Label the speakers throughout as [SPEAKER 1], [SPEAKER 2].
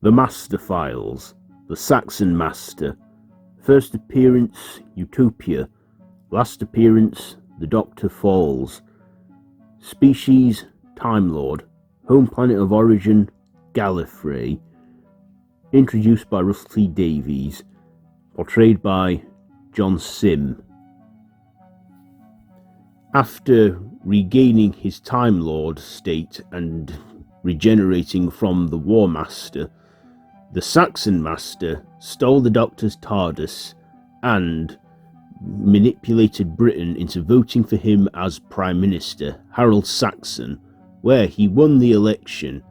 [SPEAKER 1] The Master Files, The Saxon Master, First Appearance, Utopia, Last Appearance, The Doctor Falls, Species, Time Lord, Home Planet of Origin, Gallifrey, introduced by Russell T Davies, portrayed by John Simm. After regaining his Time Lord state and regenerating from the War Master, the Saxon Master stole the Doctor's TARDIS and manipulated Britain into voting for him as Prime Minister, Harold Saxon, where he won the election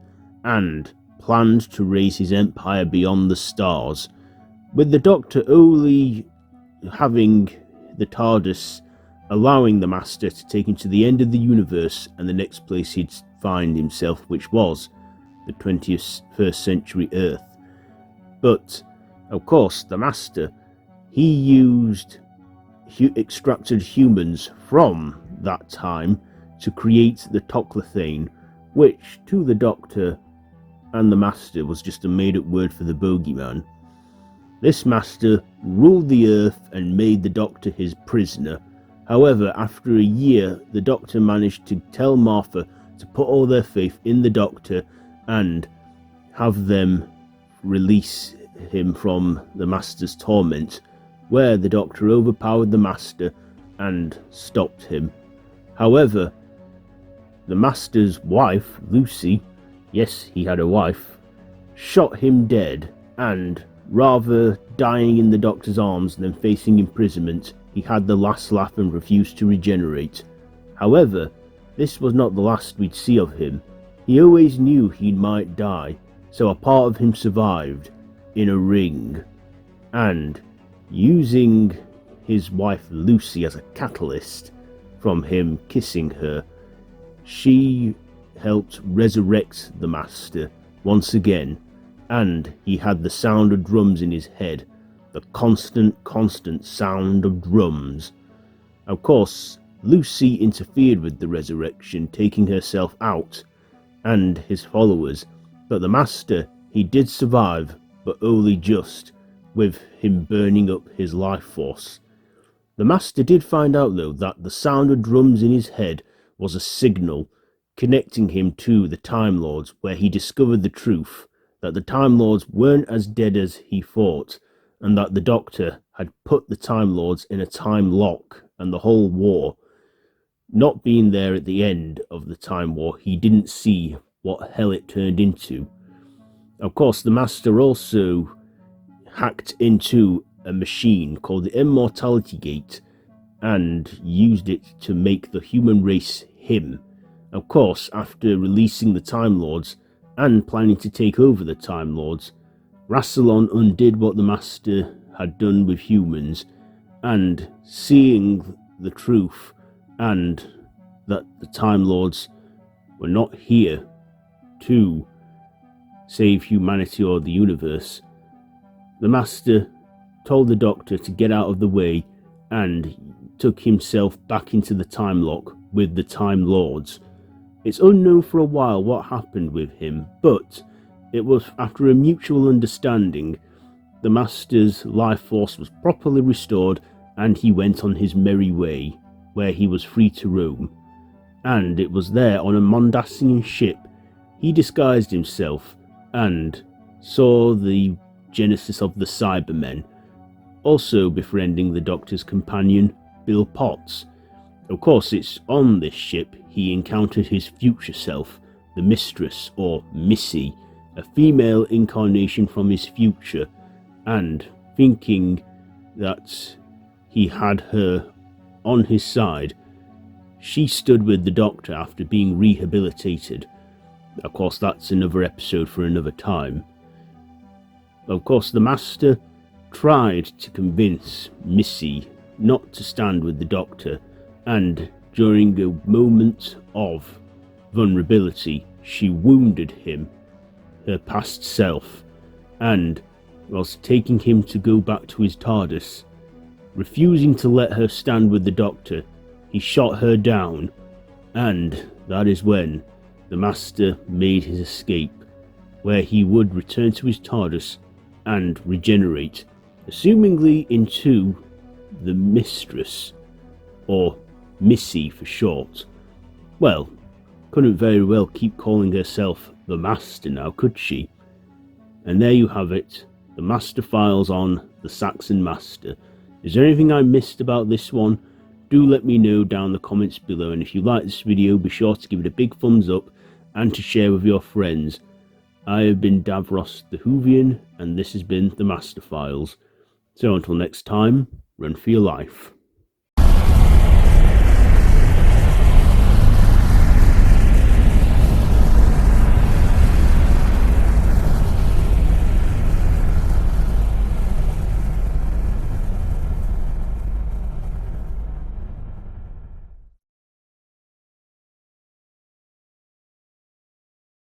[SPEAKER 1] and planned to raise his empire beyond the stars, with the Doctor only having the TARDIS allowing the Master to take him to the end of the universe and the next place he'd find himself, which was the 21st century Earth. But, of course, the Master, he extracted humans from that time to create the Toclethane, which, to the Doctor and the Master, was just a made-up word for the bogeyman. This Master ruled the Earth and made the Doctor his prisoner. However, after a year, the Doctor managed to tell Martha to put all their faith in the Doctor and have them release him from the Master's torment, where the Doctor overpowered the Master and stopped him. However, the Master's wife, Lucy, yes, he had a wife, shot him dead, and rather dying in the Doctor's arms than facing imprisonment, he had the last laugh and refused to regenerate. However, this was not the last we'd see of him. He always knew he might die, so a part of him survived in a ring, and using his wife Lucy as a catalyst from him kissing her, she helped resurrect the Master once again, and he had the sound of drums in his head, the constant sound of drums. Of course, Lucy interfered with the resurrection, taking herself out and his followers, but the Master, he did survive, but only just, with him burning up his life force. The Master did find out, though, that the sound of drums in his head was a signal connecting him to the Time Lords, where he discovered the truth, that the Time Lords weren't as dead as he thought, and that the Doctor had put the Time Lords in a time lock, and the whole war. Not being there at the end of the Time War, he didn't see what hell it turned into. Of course, the Master also hacked into a machine called the Immortality Gate and used it to make the human race him. Of course, after releasing the Time Lords and planning to take over the Time Lords, Rassilon undid what the Master had done with humans, and seeing the truth and that the Time Lords were not here to save humanity or the universe, the Master told the Doctor to get out of the way and took himself back into the time lock with the Time Lords. It's unknown for a while what happened with him, but it was after a mutual understanding. The Master's life force was properly restored and he went on his merry way, where he was free to roam. And it was there on a Mondasian ship he disguised himself and saw the genesis of the Cybermen, also befriending the Doctor's companion, Bill Potts. Of course, it's on this ship he encountered his future self, the Mistress, or Missy, a female incarnation from his future, and thinking that he had her on his side, she stood with the Doctor after being rehabilitated. Of course, that's another episode for another time. Of course, the Master tried to convince Missy not to stand with the Doctor, and during a moment of vulnerability, she wounded him, her past self, and whilst taking him to go back to his TARDIS, refusing to let her stand with the Doctor, he shot her down, and that is when the Master made his escape where he would return to his TARDIS and regenerate, assumingly into the Mistress, or Missy for short. Well, couldn't very well keep calling herself the Master now, could she? And there you have it, the Master Files on the Saxon Master. Is there anything I missed about this one? Do let me know down in the comments below, and if you like this video, be sure to give it a big thumbs up and to share with your friends. I have been Davros the Whovian, and this has been the Master Files. So until next time, run for your life.